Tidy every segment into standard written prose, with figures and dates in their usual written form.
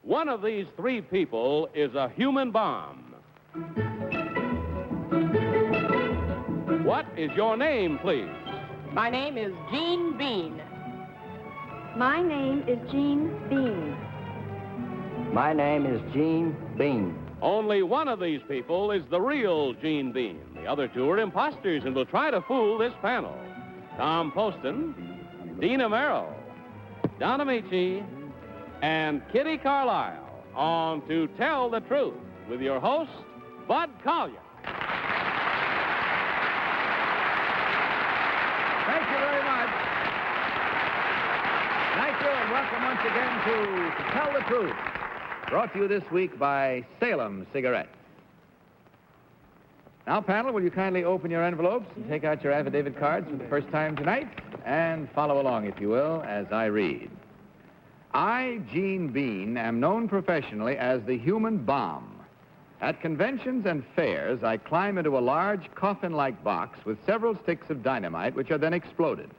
One of these three people is a human bomb. What is your name, please? My name is Jean Beene. My name is Jean Beene. My name is Gene Beene. Only one of these people is the real Gene Beene. The other two are imposters and will try to fool this panel. Tom Poston, Dina Merrill, Don Ameche, and Kitty Carlisle on To Tell the Truth with your host, Bud Collier. Thank you very much. Thank you, and welcome once again to Tell the Truth, brought to you this week by Salem Cigarettes. Now, panel, will you kindly open your envelopes and take out your affidavit cards for the first time tonight, and follow along, if you will, as I read. I, Gene Beene, am known professionally as the human bomb. At conventions and fairs, I climb into a large coffin-like box with several sticks of dynamite, which are then exploded.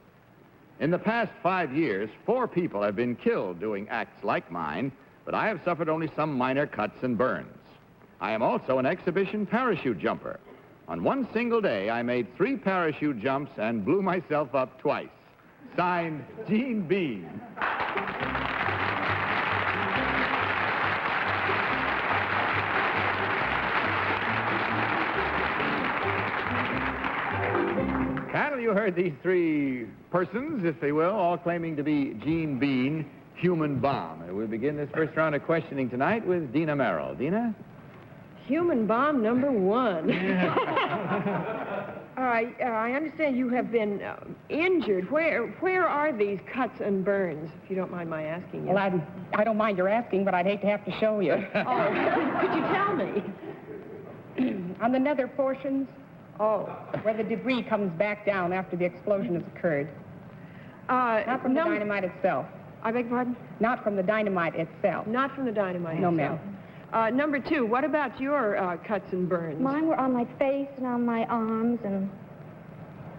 In the past 5 years, 4 people have been killed doing acts like mine, but I have suffered only some minor cuts and burns. I am also an exhibition parachute jumper. On one single day, I made 3 parachute jumps and blew myself up twice. Signed, Gene Beene. Panel, you heard these 3 persons, if they will, all claiming to be Gene Beene, human bomb. And we'll begin this first round of questioning tonight with Dina Merrill. Dina? Human bomb number 1. I understand you have been injured. Where are these cuts and burns, if you don't mind my asking you? Well, I don't mind your asking, but I'd hate to have to show you. Oh, could you tell me? On the nether portions, Oh. where the debris comes back down after the explosion has occurred. Not from the dynamite itself. I beg your pardon? Not from the dynamite itself. Not from the dynamite No, itself. ma'am. Number 2, what about your cuts and burns? Mine were on my face and on my arms and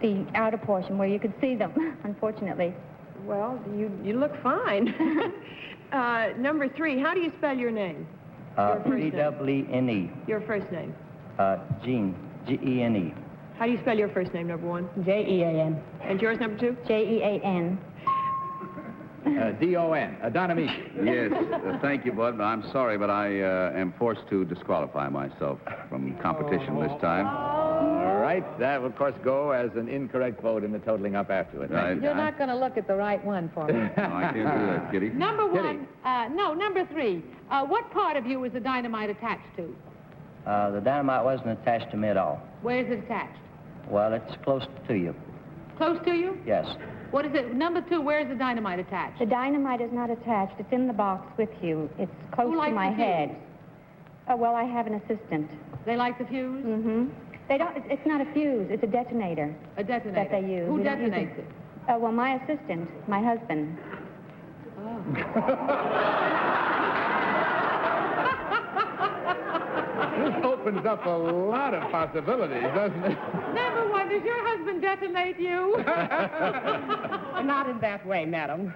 the outer portion where you could see them, unfortunately. Well, you look fine. Number 3, how do you spell your name? Your first name. G-E-E-N-E. Your first name. Gene, G-E-N-E. How do you spell your first name, number 1? J-E-A-N. And yours, number 2? J-E-A-N. D-O-N, Don Ameche. Yes, thank you, Bud. I'm sorry, but I am forced to disqualify myself from competition this time. All right, that will, of course, go as an incorrect vote in the totaling up afterwards. Right. You're not going to look at the right one for me. No, I can't do that, Kitty. Number 1, number 3. What part of you was the dynamite attached to? The dynamite wasn't attached to me at all. Where is it attached? Well, it's close to you. Close to you? Yes. What is it? Number 2, where is the dynamite attached? The dynamite is not attached. It's in the box with you. It's close Who to likes my the fuse? head. Oh, well, I have an assistant. They like the fuse? Mm-hmm. They don't. It's not a fuse. It's a detonator. A detonator. That they use. Who We don't use detonates it? Well, my assistant, my husband. This opens up a lot of possibilities, doesn't it? Number 1, does your husband detonate you? Not in that way, madam.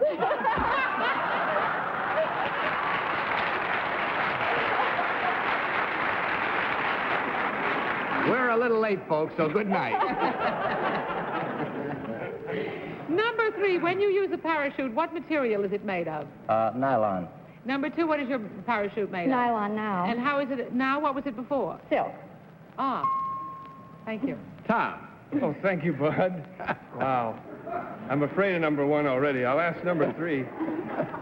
We're a little late, folks, so good night. Number 3, when you use a parachute, what material is it made of? Nylon. Number 2, what is your parachute made of? Nylon now. And how is it now? What was it before? Silk. Ah, thank you. Tom. Oh, thank you, Bud. Wow. I'm afraid of number 1 already. I'll ask number 3.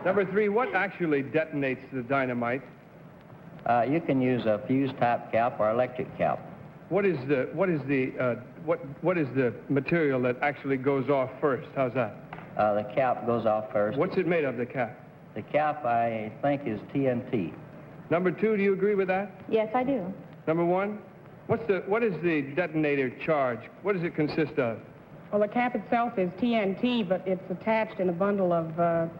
Number 3, what actually detonates the dynamite? You can use a fuse-type cap or electric cap. What is the material that actually goes off first? How's that? The cap goes off first. What's it made of, the cap? The cap, I think, is TNT. Number 2, do you agree with that? Yes, I do. Number 1, what is the detonator charge? What does it consist of? Well, the cap itself is TNT, but it's attached in a bundle of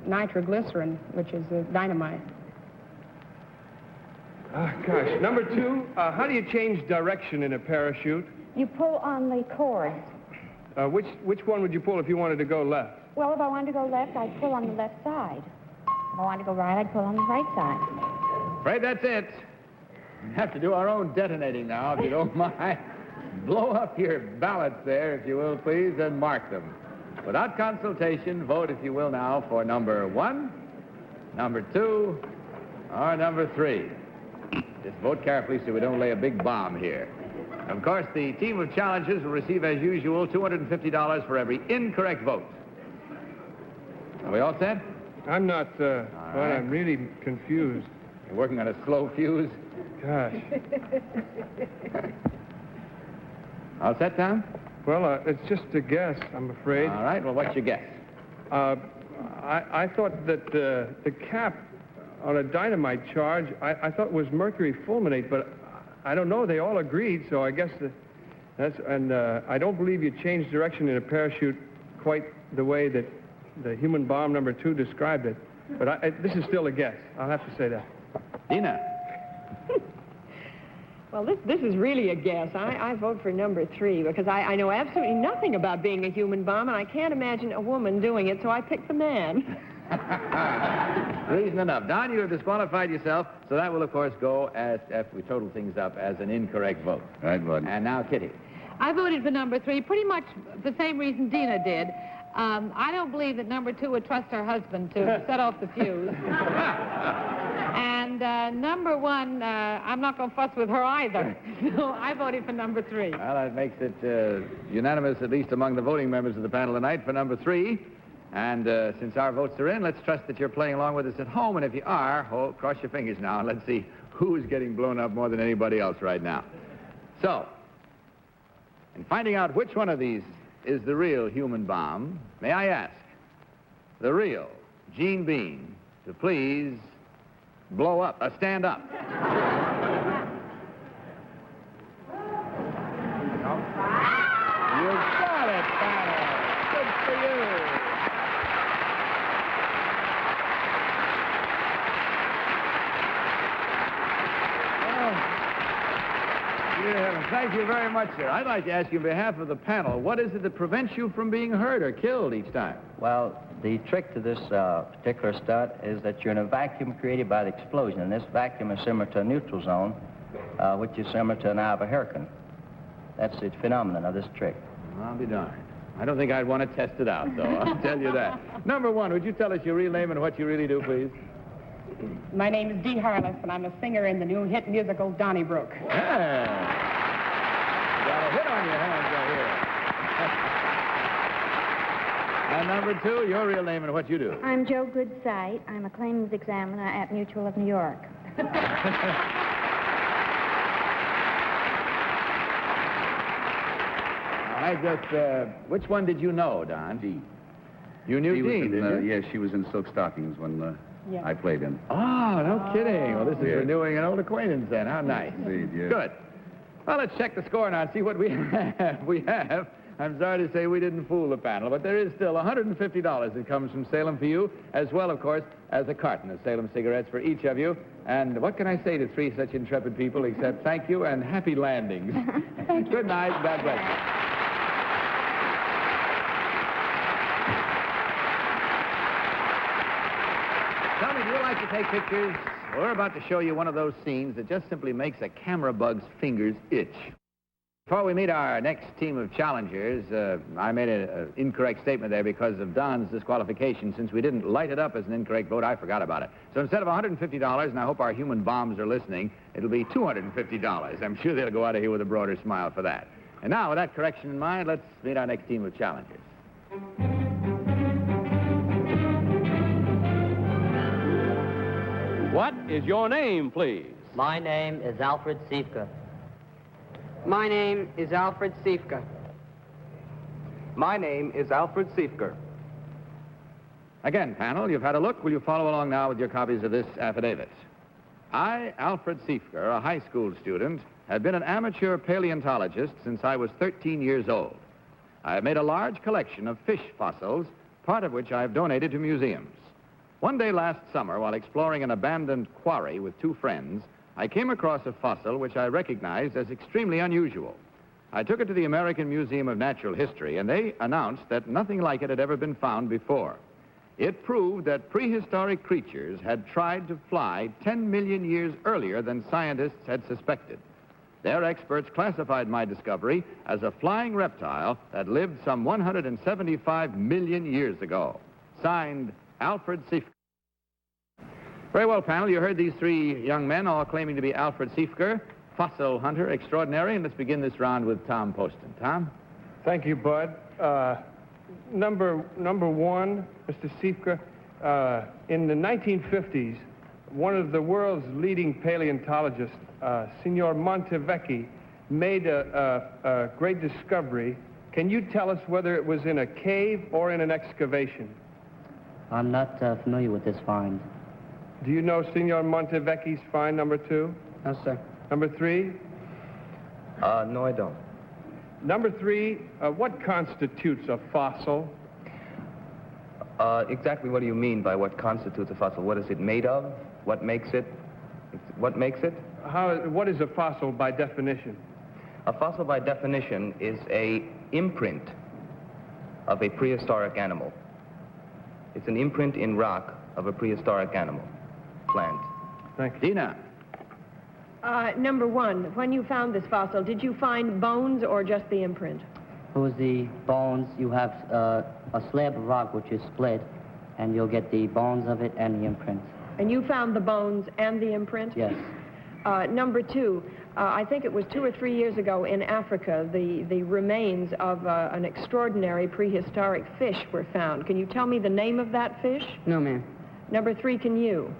nitroglycerin, which is dynamite. Ah, gosh. Number 2, how do you change direction in a parachute? You pull on the cord. Which one would you pull if you wanted to go left? Well, if I wanted to go left, I'd pull on the left side. If I wanted to go right, I'd pull on the right side. Afraid that's it. We have to do our own detonating now, if you don't mind. Blow up your ballots there, if you will, please, and mark them. Without consultation, vote, if you will, now for number 1, number 2, or number 3. Just vote carefully so we don't lay a big bomb here. Of course, the team of challengers will receive, as usual, $250 for every incorrect vote. Are we all set? I'm not, right. I'm really confused. You're working on a slow fuse? Gosh. All set, Tom? Well, it's just a guess, I'm afraid. All right, well, what's your guess? I thought that the cap on a dynamite charge, I thought was mercury fulminate, but I don't know. They all agreed, so I guess I don't believe you changed direction in a parachute quite the way that the human bomb number 2 described it. But this is still a guess. I'll have to say that. Dina. Well, this is really a guess. I vote for number 3 because I know absolutely nothing about being a human bomb, and I can't imagine a woman doing it, so I picked the man. Reason enough. Don, you have disqualified yourself, so that will, of course, go as, if we total things up, as an incorrect vote. Right, Bud. And now, Kitty. I voted for number 3, pretty much the same reason Dina did. I don't believe that number 2 would trust her husband to set off the fuse. And number 1, I'm not going to fuss with her either. So I voted for number 3. Well, that makes it unanimous, at least among the voting members of the panel tonight, for number 3. And since our votes are in, let's trust that you're playing along with us at home. And if you are, cross your fingers now, and let's see who's getting blown up more than anybody else right now. So, in finding out which one of these is the real human bomb, may I ask the real Gene Beene to please blow up, stand up. You got it, Panel. Good for you. Thank you very much, sir. I'd like to ask you on behalf of the panel, what is it that prevents you from being hurt or killed each time? Well, the trick to this particular stunt is that you're in a vacuum created by the explosion, and this vacuum is similar to a neutral zone, which is similar to an eye of a hurricane. That's the phenomenon of this trick. I'll be darned. I don't think I'd want to test it out, though. I'll tell you that. Number 1, would you tell us your real name and what you really do, please? My name is Dee Harless, and I'm a singer in the new hit musical Donnybrook. Yeah. You got a hit on your hands right here. And number 2, your real name and what you do. I'm Joe Goodsight. I'm a claims examiner at Mutual of New York. Which one did you know, Don? Dee. You knew Dee, didn't you? Yes, she was in Silk Stockings when I played in. Oh, no kidding. Well, this is renewing an old acquaintance then. How nice. Indeed, yes. Good. Well, let's check the score now and see what we have. I'm sorry to say we didn't fool the panel, but there is still $150 that comes from Salem for you, as well, of course, as a carton of Salem cigarettes for each of you. And what can I say to 3 such intrepid people except thank you and happy landings. Good night. God bless you. Tell me, do you like to take pictures? Well, we're about to show you one of those scenes that just simply makes a camera bug's fingers itch. Before we meet our next team of challengers, I made an incorrect statement there because of Don's disqualification. Since we didn't light it up as an incorrect vote, I forgot about it. So instead of $150, and I hope our human bombs are listening, it'll be $250. I'm sure they'll go out of here with a broader smile for that. And now, with that correction in mind, let's meet our next team of challengers. What is your name, please? My name is Alfred Siefke. My name is Alfred Siefke. My name is Alfred Siefke. Again, panel, you've had a look. Will you follow along now with your copies of this affidavit? I, Alfred Siefke, a high school student, have been an amateur paleontologist since I was 13 years old. I have made a large collection of fish fossils, part of which I have donated to museums. One day last summer, while exploring an abandoned quarry with 2 friends, I came across a fossil which I recognized as extremely unusual. I took it to the American Museum of Natural History, and they announced that nothing like it had ever been found before. It proved that prehistoric creatures had tried to fly 10 million years earlier than scientists had suspected. Their experts classified my discovery as a flying reptile that lived some 175 million years ago. Signed, Alfred Siefke. Very well, panel. You heard these three young men all claiming to be Alfred Siefke, fossil hunter extraordinary. And let's begin this round with Tom Poston. Tom? Thank you, Bud. Number one, Mr. Siefke, in the 1950s, one of the world's leading paleontologists, Signor Montevecchi, made a great discovery. Can you tell us whether it was in a cave or in an excavation? I'm not familiar with this find. Do you know Signor Montevecchi's find, number 2? No, sir. Number 3? No, I don't. Number 3, what constitutes a fossil? Exactly what do you mean by what constitutes a fossil? What is it made of? What makes it? What makes it? What is a fossil by definition? A fossil by definition is a imprint of a prehistoric animal. It's an imprint in rock of a prehistoric animal, plant. Thank you. Dina? Number 1, when you found this fossil, did you find bones or just the imprint? It was the bones. You have a slab of rock which is split, and you'll get the bones of it and the imprint. And you found the bones and the imprint? Yes. Number 2, I think it was 2 or 3 years ago in Africa, the remains of an extraordinary prehistoric fish were found. Can you tell me the name of that fish? No, ma'am. Number 3, can you?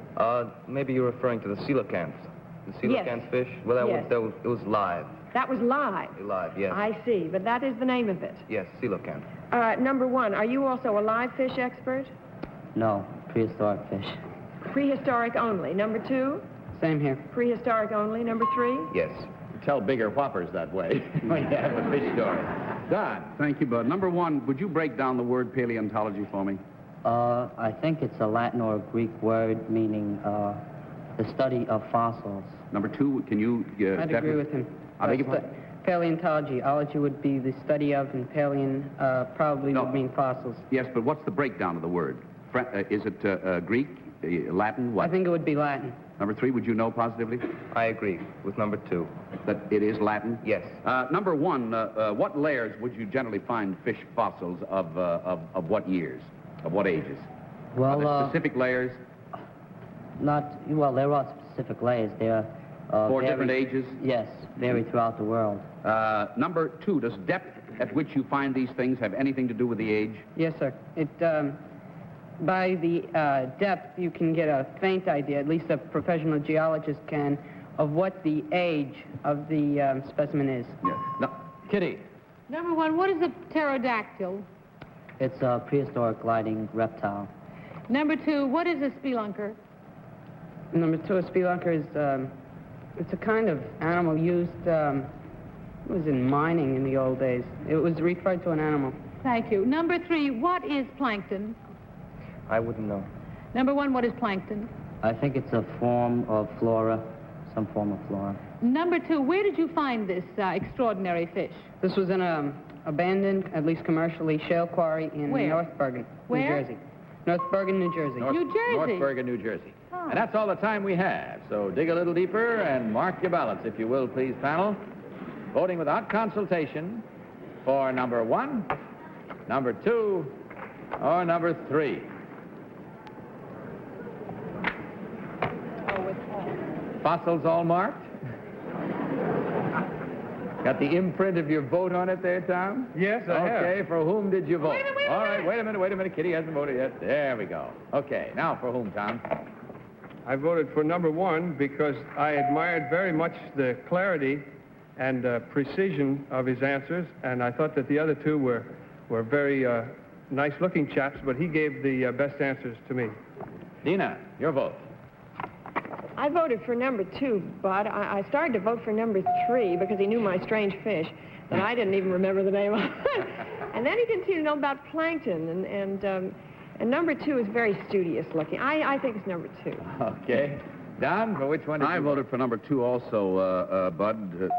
Maybe you're referring to the coelacanths. The coelacanth fish? Well, it was live. That was live? Live, yes. I see, but that is the name of it. Yes, coelacanth. Number 1, are you also a live fish expert? No, prehistoric fish. Prehistoric only. Number 2? Same here. Prehistoric only. Number 3? Yes. You tell bigger whoppers that way when you have a fish story. Don? Thank you, Bud. Number 1, would you break down the word paleontology for me? I think it's a Latin or Greek word meaning the study of fossils. Number 2, can you... I'd agree with him. I beg your pardon? Paleontology. Ology would be the study of, and paleon probably would mean fossils. Yes, but what's the breakdown of the word? Is it Greek, Latin, what? I think it would be Latin. Number 3, would you know positively? I agree with number 2. That it is Latin? Yes. Number 1, what layers would you generally find fish fossils of what years? Of what ages? Well, are there specific layers? Well, there are specific layers. There are... For different ages? Yes, vary throughout the world. Number 2, does depth at which you find these things have anything to do with the age? Yes, sir. It, by the depth, you can get a faint idea, at least a professional geologist can, of what the age of the specimen is. Yes. No. Kitty? Number 1, what is a pterodactyl? It's a prehistoric gliding reptile. Number 2, what is a spelunker? Number 2, a spelunker is, it's a kind of animal used, it was in mining in the old days. It was referred to an animal. Thank you. Number 3, what is plankton? I wouldn't know. Number 1, what is plankton? I think it's a form of flora, some form of flora. Number 2, where did you find this extraordinary fish? This was in a abandoned, at least commercially, shale quarry in North Bergen, New Jersey. North Bergen, New Jersey. New Jersey? North Bergen, New Jersey. Oh. And that's all the time we have. So dig a little deeper and mark your ballots, if you will, please, panel. Voting without consultation for number 1, number 2, or number 3. Fossils all marked? Got the imprint of your vote on it there, Tom? Yes, I have. Okay, for whom did you vote? Wait a minute. All right, wait a minute. Kitty hasn't voted yet. There we go. Okay, now for whom, Tom? I voted for number 1 because I admired very much the clarity and precision of his answers, and I thought that the other 2 were very nice-looking chaps, but he gave the best answers to me. Dina, your vote. I voted for number 2, Bud. I started to vote for number 3 because he knew my strange fish that I didn't even remember the name of. And then he didn't seem to know about plankton, and number 2 is very studious looking. I think it's number 2. Okay. Don, for which one did I you voted for number 2 also, Bud.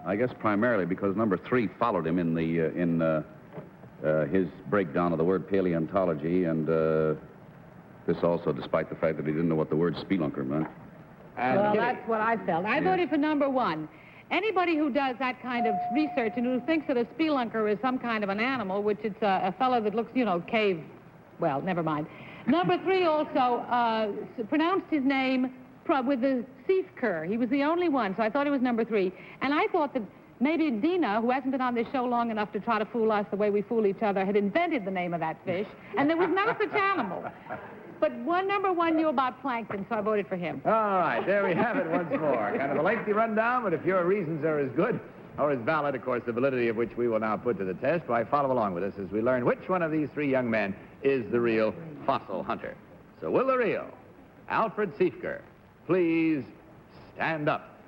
I guess primarily because number 3 followed him in his breakdown of the word paleontology, and this also despite the fact that he didn't know what the word spelunker meant. Well, that's what I felt. I voted for number 1. Anybody who does that kind of research and who thinks that a spelunker is some kind of an animal, which it's a fellow that looks, cave, well, never mind. Number 3 also pronounced his name with the Siefke. He was the only one, so I thought it was number 3. And I thought that maybe Dina, who hasn't been on this show long enough to try to fool us the way we fool each other, had invented the name of that fish, and there was no such animal. But number 1 knew about plankton, so I voted for him. All right, there we have it once more. Kind of a lengthy rundown, but if your reasons are as good or as valid, of course, the validity of which we will now put to the test, why, follow along with us as we learn which one of these 3 young men is the real fossil hunter. So will the real Alfred Siefke please stand up?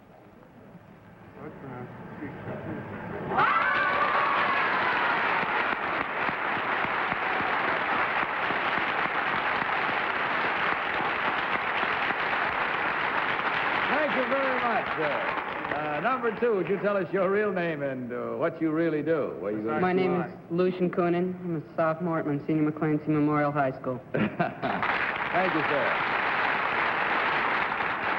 Thank you very much, sir. Number 2, would you tell us your real name and what you really do? My name is Lucian Coonan. I'm a sophomore at Monsignor McClancy Memorial High School. Thank you, sir.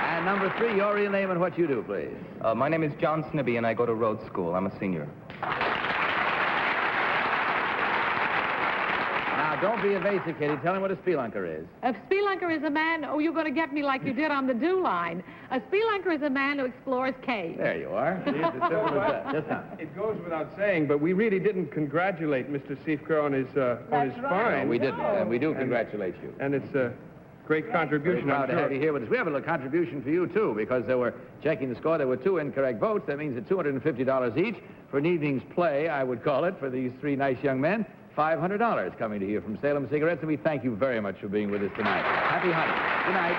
And number 3, your real name and what you do, please. My name is John Snibby, and I go to Rhodes School. I'm a senior. Now, don't be evasive, Kitty. Tell him what a spelunker is. A spelunker is a man... Oh, you're going to get me like you did on the do line. A spelunker is a man who explores caves. There you are. It's as simple as that. Just now. It goes without saying, but we really didn't congratulate Mr. Siefke on his find. No, we didn't, and we do congratulate you. And it's a great contribution, Very proud I'm to sure. have you here with us. We have a little contribution for you, too, because there were, checking the score, there were 2 incorrect votes. That means that $250 each for an evening's play, I would call it, for these 3 nice young men. $500 coming to you from Salem Cigarettes, and we thank you very much for being with us tonight. Happy hunting. Good night.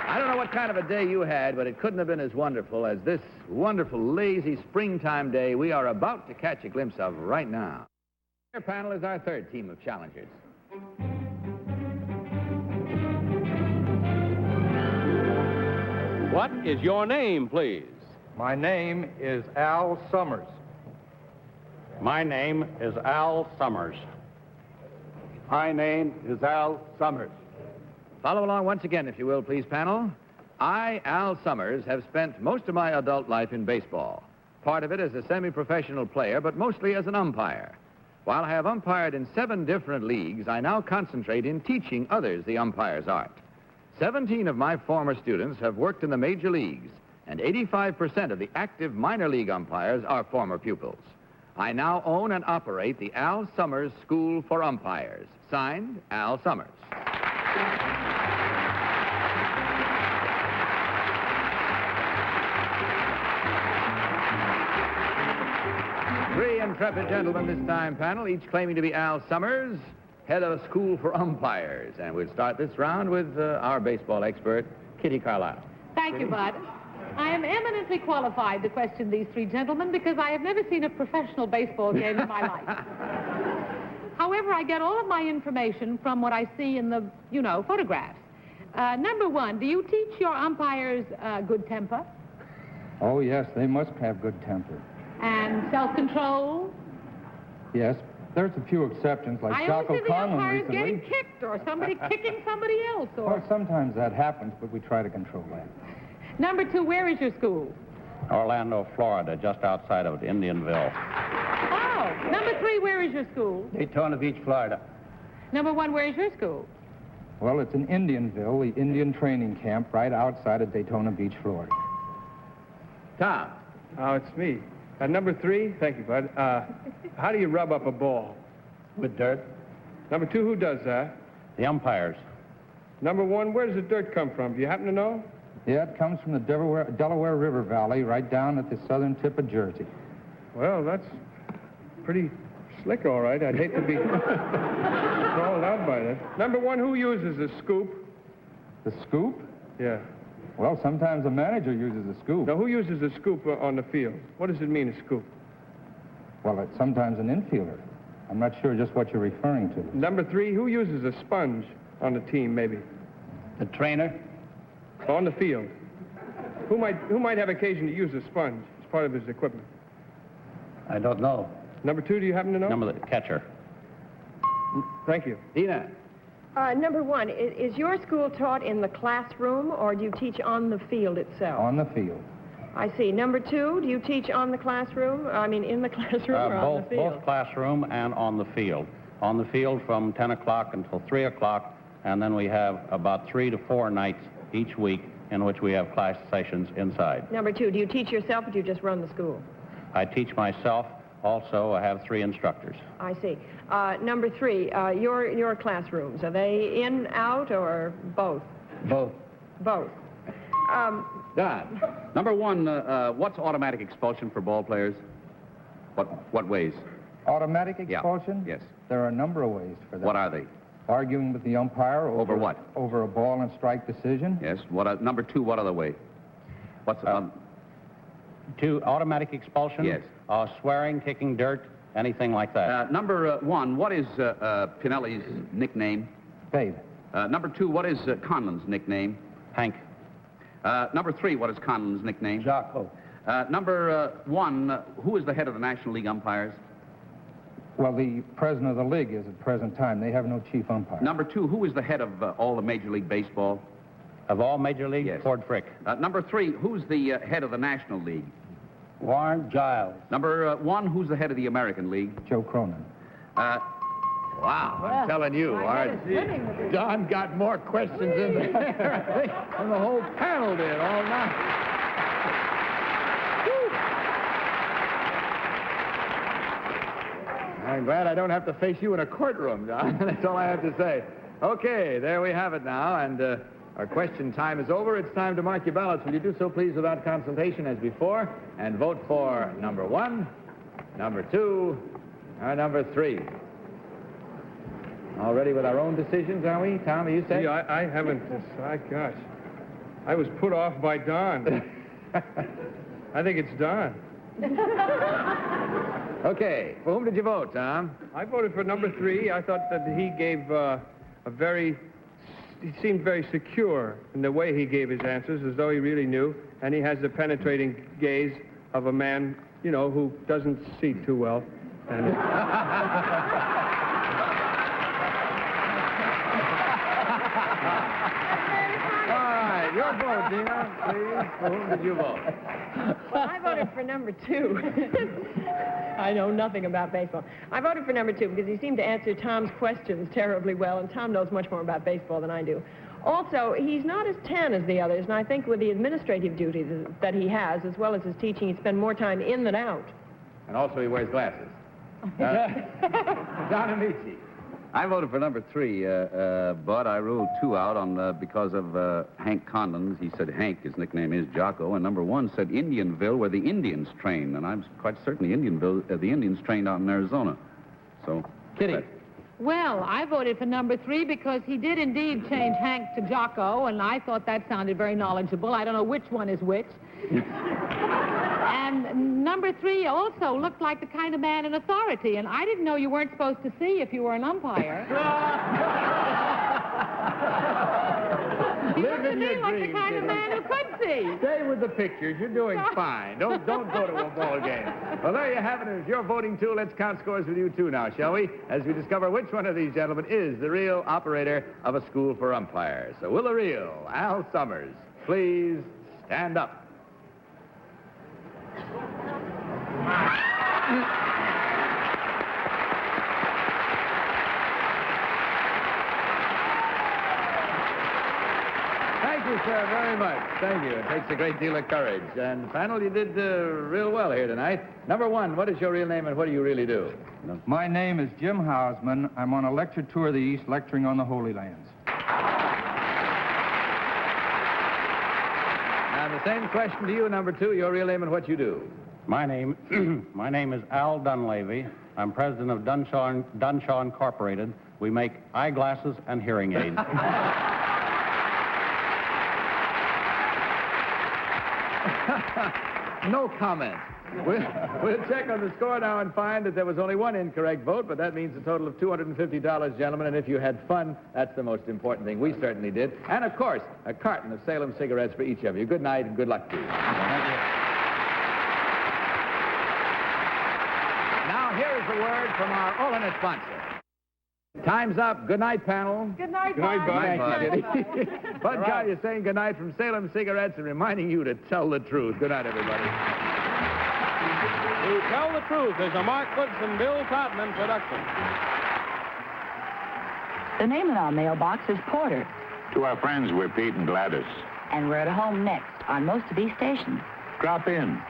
I don't know what kind of a day you had, but it couldn't have been as wonderful as this wonderful, lazy springtime day we are about to catch a glimpse of right now. Our panel is our 3rd team of challengers. What is your name, please? My name is Al Summers. My name is Al Summers. My name is Al Summers. Follow along once again, if you will, please, panel. I, Al Summers, have spent most of my adult life in baseball. Part of it as a semi-professional player, but mostly as an umpire. While I have umpired in 7 different leagues, I now concentrate in teaching others the umpire's art. 17 of my former students have worked in the major leagues, and 85% of the active minor league umpires are former pupils. I now own and operate the Al Summers School for Umpires. Signed, Al Summers. Three intrepid gentlemen this time, panel, each claiming to be Al Summers, head of a school for umpires. And we'll start this round with our baseball expert, Kitty Carlisle. Thank you, Bud. I am eminently qualified to question these 3 gentlemen because I have never seen a professional baseball game in my life. However, I get all of my information from what I see in the, photographs. Number 1, do you teach your umpires good temper? Oh, yes, they must have good temper. And self-control? Yes, there's a few exceptions, like I Jocko always see the Conlon umpires recently. getting kicked or somebody kicking somebody else. Well, sometimes that happens, but we try to control that. Number 2, where is your school? Orlando, Florida, just outside of Indianville. Oh, number 3, where is your school? Daytona Beach, Florida. Number 1, where is your school? Well, it's in Indianville, the Indian training camp right outside of Daytona Beach, Florida. Tom. Oh, it's me. Number 3, thank you, Bud. How do you rub up a ball? With dirt. Number 2, who does that? The umpires. Number 1, where does the dirt come from? Do you happen to know? Yeah, it comes from the Delaware River Valley, right down at the southern tip of Jersey. Well, that's pretty slick, all right. I'd hate to be called out by that. Number 1, who uses a scoop? The scoop? Yeah. Well, sometimes a manager uses a scoop. Now, who uses a scoop on the field? What does it mean, a scoop? Well, it's sometimes an infielder. I'm not sure just what you're referring to. Number 3, who uses a sponge on the team, maybe? The trainer. On the field. Who might have occasion to use a sponge as part of his equipment? I don't know. Number 2, do you happen to know? Number the catcher. Thank you. Dina. Number 1, is your school taught in the classroom, or do you teach on the field itself? On the field. I see. Number 2, do you teach on the classroom? I mean, in the classroom or on the field? Both classroom and on the field. On the field from 10 o'clock until 3 o'clock, and then we have about 3 to 4 nights each week in which we have class sessions inside. Number 2, do you teach yourself, or do you just run the school? I teach myself. Also, I have 3 instructors. I see. Number 3, your classrooms, are they in, out, or both? Both. Both. Don. Number 1, what's automatic expulsion for ball players? What ways? Automatic expulsion? Yes. There are a number of ways for that. What are they? Arguing with the umpire Over what? Over a ball and strike decision. Yes. Number 2, what other way? What's 2, automatic expulsion. Yes. Swearing, kicking dirt, anything like that. Number 1, what is Pinelli's nickname? Babe. Number 2, what is Conlon's nickname? Hank. Number 3, what is Conlon's nickname? Jocko. Number 1, who is the head of the National League umpires? Well, the president of the league is at present time. They have no chief umpire. Number 2, who is the head of all the Major League Baseball? Of all Major League? Yes. Ford Frick. Number 3, who's the head of the National League? Warren Giles. Number 1, who's the head of the American League? Joe Cronin. Wow, I'm telling you, Art. Don got more questions in there, I think, than the whole panel did all night. I'm glad I don't have to face you in a courtroom, Don. That's all I have to say. Okay, there we have it now, and our question time is over. It's time to mark your ballots. Will you do so, please, without consultation as before, and vote for number 1, number 2, or number 3. All ready with our own decisions, are we? Tom, are you set? Yeah, I haven't. Gosh. I was put off by Don. I think it's Don. Okay, for whom did you vote, Tom? I voted for number 3. I thought that he gave he seemed very secure in the way he gave his answers, as though he really knew, and he has the penetrating gaze of a man, you know, who doesn't see too well. And your vote, Dina, please. For whom did you vote? Well, I voted for number 2. I know nothing about baseball. I voted for number 2 because he seemed to answer Tom's questions terribly well, and Tom knows much more about baseball than I do. Also, he's not as tan as the others, and I think with the administrative duties that he has, as well as his teaching, he'd spend more time in than out. And also he wears glasses. Don Ameche. I voted for number 3, but I ruled 2 out because of Hank Conlon's. He said Hank, his nickname is Jocko, and number 1 said Indianville, where the Indians train, and I'm quite certain the Indians trained out in Arizona. So, Kitty. Well, I voted for number 3 because he did indeed change Hank to Jocko, and I thought that sounded very knowledgeable. I don't know which one is which. And number 3 also looked like the kind of man in authority, and I didn't know you weren't supposed to see if you were an umpire. He looked to me like the kind of man who could see. Stay with the pictures. You're doing fine. Don't go to a ball game. Well, there you have it. As your voting tool, let's count scores with you, too, now, shall we? As we discover which one of these gentlemen is the real operator of a school for umpires. So will the real Al Summers please stand up? Thank you, sir, very much. Thank you. It takes a great deal of courage. And, panel, you did real well here tonight. Number 1, what is your real name and what do you really do? My name is Jim Hausman. I'm on a lecture tour of the East, lecturing on the Holy Lands. And the same question to you, number 2, your real name and what you do. My name is Al Dunleavy. I'm president of Dunshaw Incorporated. We make eyeglasses and hearing aids. No comment. We'll check on the score now and find that there was only one incorrect vote, but that means a total of $250, gentlemen, and if you had fun, that's the most important thing. We certainly did. And, of course, a carton of Salem cigarettes for each of you. Good night and good luck to you. Now, here is the word from our alternate sponsor. Time's up. Good night, panel. Good night, Good night, Bud. Thank you, Diddy. Bud Collier saying good night from Salem Cigarettes and reminding you to tell the truth. Good night, everybody. To Tell the Truth is a Mark Goodson, Bill Todman production. The name in our mailbox is Porter. To our friends, we're Pete and Gladys. And we're at home next on most of these stations. Drop in.